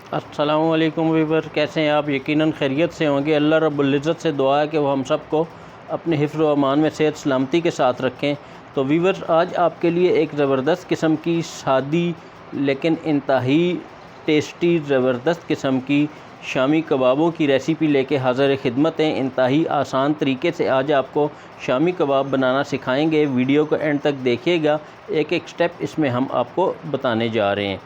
अस्सलामु अलैकुम वीवर, कैसे हैं आप? यकीनन खैरियत से होंगे। अल्लाह रब्बुल इज़्ज़त से दुआ है कि वो हम सब को अपने हिफ्ज़ व अमान में सेहत सलामती के साथ रखें। तो वीवर, आज आपके लिए एक ज़बरदस्त किस्म की सादी लेकिन इंतहाई टेस्टी ज़बरदस्त किस्म की शामी कबाबों की रेसिपी लेके हाज़िर खिदमत हैं। इंतहाई आसान तरीके से आज आपको शामी कबाब बनाना सिखाएंगे। वीडियो को एंड तक देखिएगा, एक एक स्टेप इसमें हम आपको बताने जा रहे हैं।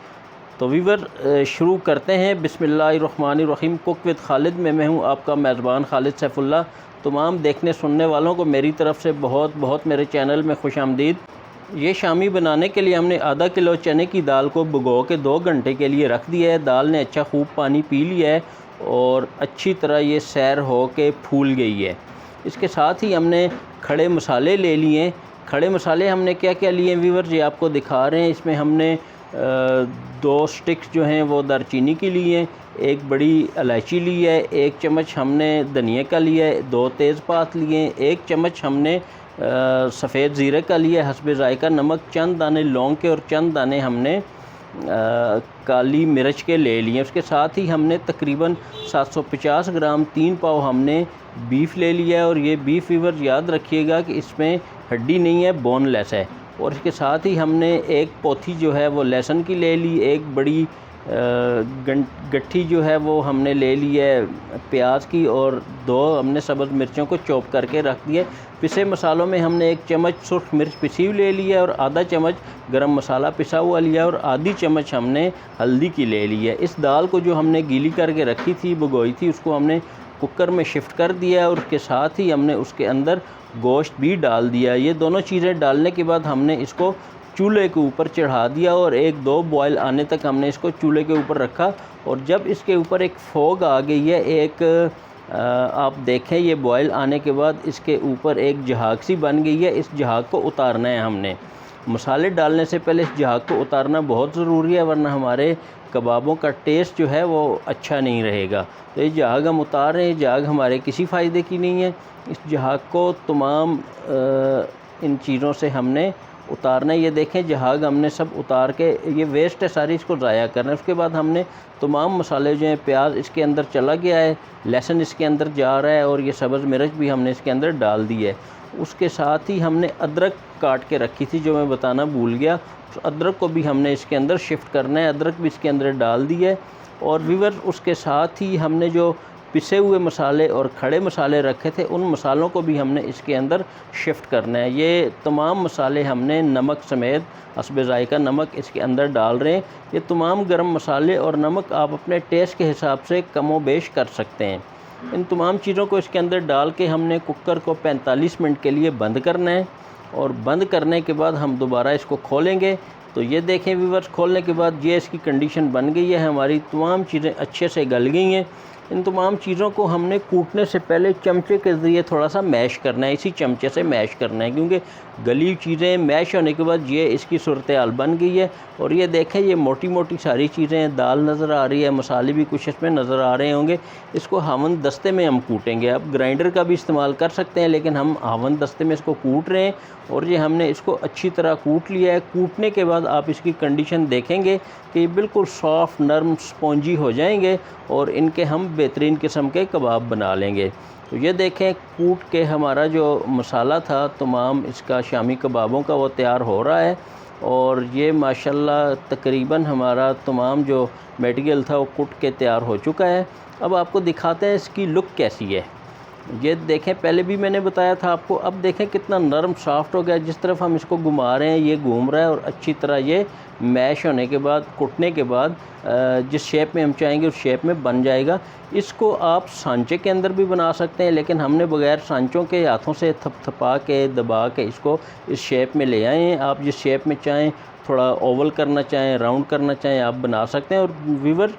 तो वीवर, शुरू करते हैं। बिस्मिल्लाहिर्रहमानिर्रहीम। कुक विद खालिद में मैं हूं आपका मेज़बान खालिद सैफुल्लाह। तमाम देखने सुनने वालों को मेरी तरफ़ से बहुत बहुत मेरे चैनल में खुश आमदीद। ये शामी बनाने के लिए हमने आधा किलो चने की दाल को भिगो के 2 घंटे के लिए रख दिया है। दाल ने अच्छा खूब पानी पी लिया है और अच्छी तरह ये सैर हो के फूल गई है। इसके साथ ही हमने खड़े मसाले ले लिए। खड़े मसाले हमने क्या क्या लिए वीवर, ये आपको दिखा रहे हैं। इसमें हमने 2 स्टिक्स जो हैं वो दारचीनी की ली हैं, 1 बड़ी इलायची ली है, 1 चम्मच हमने धनिया का लिया है, 2 तेज़पात लिए हैं, 1 चम्मच हमने सफ़ेद ज़ीरे का लिया है, हस्बे ज़ायका नमक, चंद दाने लौंग के और चंद दाने हमने काली मिर्च के ले लिए। उसके साथ ही हमने तकरीबन 750 ग्राम 3 पाव हमने बीफ ले लिया है। और ये बीफ वीवर याद रखिएगा कि इसमें हड्डी नहीं है, बोनलेस है। और इसके साथ ही हमने 1 पोथी जो है वो लहसुन की ले ली, 1 बड़ी गट्ठी जो है वो हमने ले ली है प्याज की, और 2 हमने सब्ज़ मिर्चों को चॉप करके रख दिए। पिसे मसालों में हमने 1 चम्मच सुर्ख मिर्च पिसी हुई ले लिया है और आधा चम्मच गरम मसाला पिसा हुआ लिया और आधी चम्मच हमने हल्दी की ले ली है। इस दाल को जो हमने गीली करके रखी थी, भिगोई थी, उसको हमने कुकर में शिफ्ट कर दिया और उसके साथ ही हमने उसके अंदर गोश्त भी डाल दिया। ये दोनों चीज़ें डालने के बाद हमने इसको चूल्हे के ऊपर चढ़ा दिया और 1-2 बॉयल आने तक हमने इसको चूल्हे के ऊपर रखा। और जब इसके ऊपर एक फोग आ गई है, आप देखें, ये बॉयल आने के बाद इसके ऊपर एक जहाग सी बन गई है। इस जहाग को उतारना है हमने। मसाले डालने से पहले इस जहाग को उतारना बहुत ज़रूरी है, वरना हमारे कबाबों का टेस्ट जो है वो अच्छा नहीं रहेगा। तो ये जहाग हम उतार रहे हैं। जहाग हमारे किसी फ़ायदे की नहीं है। इस जहाग को तमाम इन चीज़ों से हमने उतारना है। ये देखें, जहाग हमने सब उतार के, ये वेस्ट है सारी, इसको ज़ाया करना है। उसके बाद हमने तमाम मसाले जो हैं, प्याज इसके अंदर चला गया है, लहसुन इसके अंदर जा रहा है और ये सब्ज़ मिर्च भी हमने इसके अंदर डाल दी है। उसके साथ ही हमने अदरक काट के रखी थी, जो मैं बताना भूल गया। तो अदरक को भी हमने इसके अंदर शिफ्ट करना है। अदरक भी इसके अंदर डाल दी है। और वीवर, उसके साथ ही हमने जो पिसे हुए मसाले और खड़े मसाले रखे थे, उन मसालों को भी हमने इसके अंदर शिफ्ट करना है। ये तमाम मसाले हमने नमक समेत, हस्बे ज़ायका नमक इसके अंदर डाल रहे हैं। ये तमाम गरम मसाले और नमक आप अपने टेस्ट के हिसाब से कम व बेश कर सकते हैं। इन तमाम चीज़ों को इसके अंदर डाल के हमने कुकर को 45 मिनट के लिए बंद करना है। और बंद करने के बाद हम दोबारा इसको खोलेंगे। तो ये देखें व्यूअर्स, खोलने के बाद ये इसकी कंडीशन बन गई है। हमारी तमाम चीज़ें अच्छे से गल गई हैं। इन तमाम चीज़ों को हमने कूटने से पहले चमचे के ज़रिए थोड़ा सा मैश करना है। इसी चमचे से मैश करना है, क्योंकि गली चीज़ें मैश होने के बाद ये इसकी सूरत हाल बन गई है। और ये देखें, ये मोटी मोटी सारी चीज़ें, दाल नज़र आ रही है, मसाले भी कुछ इसमें नज़र आ रहे होंगे। इसको हावन दस्ते में हम कूटेंगे। आप ग्राइंडर का भी इस्तेमाल कर सकते हैं, लेकिन हम हावन दस्ते में इसको कूट रहे हैं। और ये हमने इसको अच्छी तरह कूट लिया है। कूटने के बाद आप इसकी कंडीशन देखेंगे कि ये बिल्कुल सॉफ्ट, नरम, स्पॉन्जी हो जाएंगे और इनके हम बेहतरीन किस्म के कबाब बना लेंगे। तो ये देखें, कूट के हमारा जो मसाला था तमाम इसका शामी कबाबों का, वो तैयार हो रहा है। और ये माशाल्लाह तकरीबन हमारा तमाम जो मटेरियल था वो कूट के तैयार हो चुका है। अब आपको दिखाते हैं इसकी लुक कैसी है। ये देखें, पहले भी मैंने बताया था आपको। अब देखें कितना नरम सॉफ्ट हो गया। जिस तरफ हम इसको घुमा रहे हैं ये घूम रहा है और अच्छी तरह ये मैश होने के बाद, कुटने के बाद जिस शेप में हम चाहेंगे उस शेप में बन जाएगा। इसको आप सांचे के अंदर भी बना सकते हैं, लेकिन हमने बगैर सांचों के हाथों से थपथपा के, दबा के इसको इस शेप में ले आए हैं। आप जिस शेप में चाहें, थोड़ा ओवल करना चाहें, राउंड करना चाहें, आप बना सकते हैं। और व्यूअर,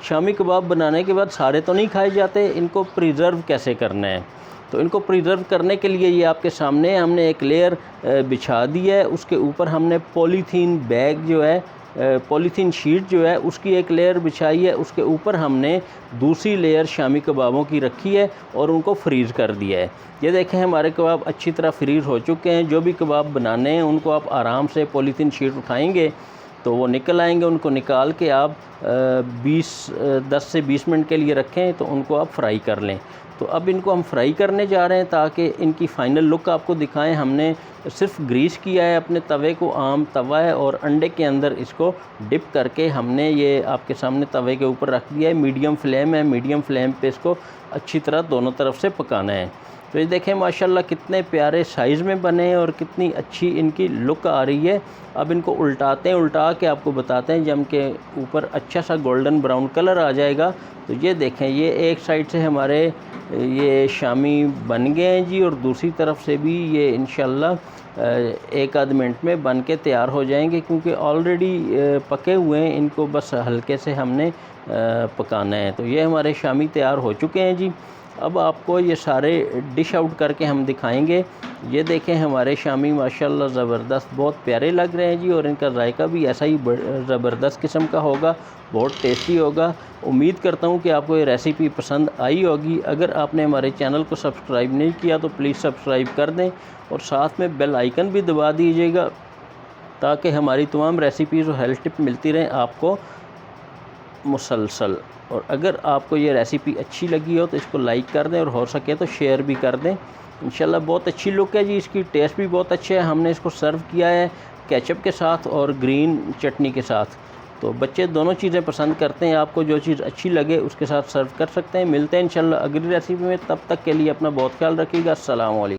शामी कबाब बनाने के बाद सारे तो नहीं खाए जाते, इनको प्रिज़र्व कैसे करना है। तो इनको प्रिज़र्व करने के लिए ये आपके सामने हमने एक लेयर बिछा दी है। उसके ऊपर हमने पॉलीथीन बैग जो है, पॉलीथीन शीट जो है, उसकी एक लेयर बिछाई है। उसके ऊपर हमने दूसरी लेयर शामी कबाबों की रखी है और उनको फ्रीज़ कर दिया है। ये देखें, हमारे कबाब अच्छी तरह फ्रीज़ हो चुके हैं। जो भी कबाब बनाने हैं उनको आप आराम से पॉलीथीन शीट उठाएंगे तो वो निकल आएंगे। उनको निकाल के आप 10 से 20 मिनट के लिए रखें, तो उनको आप फ्राई कर लें। तो अब इनको हम फ्राई करने जा रहे हैं ताकि इनकी फ़ाइनल लुक आपको दिखाएं। हमने सिर्फ ग्रीस किया है अपने तवे को, आम तवा है, और अंडे के अंदर इसको डिप करके हमने ये आपके सामने तवे के ऊपर रख दिया है। मीडियम फ्लेम है, मीडियम फ्लेम पे इसको अच्छी तरह दोनों तरफ से पकाना है। तो ये देखें माशाल्लाह कितने प्यारे साइज़ में बने हैं और कितनी अच्छी इनकी लुक आ रही है। अब इनको उल्टाते हैं, उल्टा के आपको बताते हैं। जब के ऊपर अच्छा सा गोल्डन ब्राउन कलर आ जाएगा तो ये देखें, ये एक साइड से हमारे ये शामी बन गए हैं जी, और दूसरी तरफ से भी ये इंशाल्लाह एक आध मिनट में बन के तैयार हो जाएंगे, क्योंकि ऑलरेडी पके हुए हैं। इनको बस हल्के से हमने पकाना है। तो ये हमारे शामी तैयार हो चुके हैं जी। अब आपको ये सारे डिश आउट करके हम दिखाएंगे। ये देखें हमारे शामी माशाल्लाह ज़बरदस्त बहुत प्यारे लग रहे हैं जी, और इनका जायका भी ऐसा ही ज़बरदस्त किस्म का होगा, बहुत टेस्टी होगा। उम्मीद करता हूँ कि आपको ये रेसिपी पसंद आई होगी। अगर आपने हमारे चैनल को सब्सक्राइब नहीं किया तो प्लीज़ सब्सक्राइब कर दें, और साथ में बेल आइकन भी दबा दीजिएगा ताकि हमारी तमाम रेसिपीज़ और हेल्थ टिप मिलती रहें आपको मुसलसल। और अगर आपको ये रेसिपी अच्छी लगी हो तो इसको लाइक कर दें, और हो सके तो शेयर भी कर दें। इंशाल्लाह बहुत अच्छी लुक है जी, इसकी टेस्ट भी बहुत अच्छे है। हमने इसको सर्व किया है केचप के साथ और ग्रीन चटनी के साथ। तो बच्चे दोनों चीज़ें पसंद करते हैं। आपको जो चीज़ अच्छी लगे उसके साथ सर्व कर सकते हैं। मिलते हैं इंशाल्लाह अगली रेसिपी में, तब तक के लिए अपना बहुत ख्याल रखिएगा। अस्सलाम वालेकुम।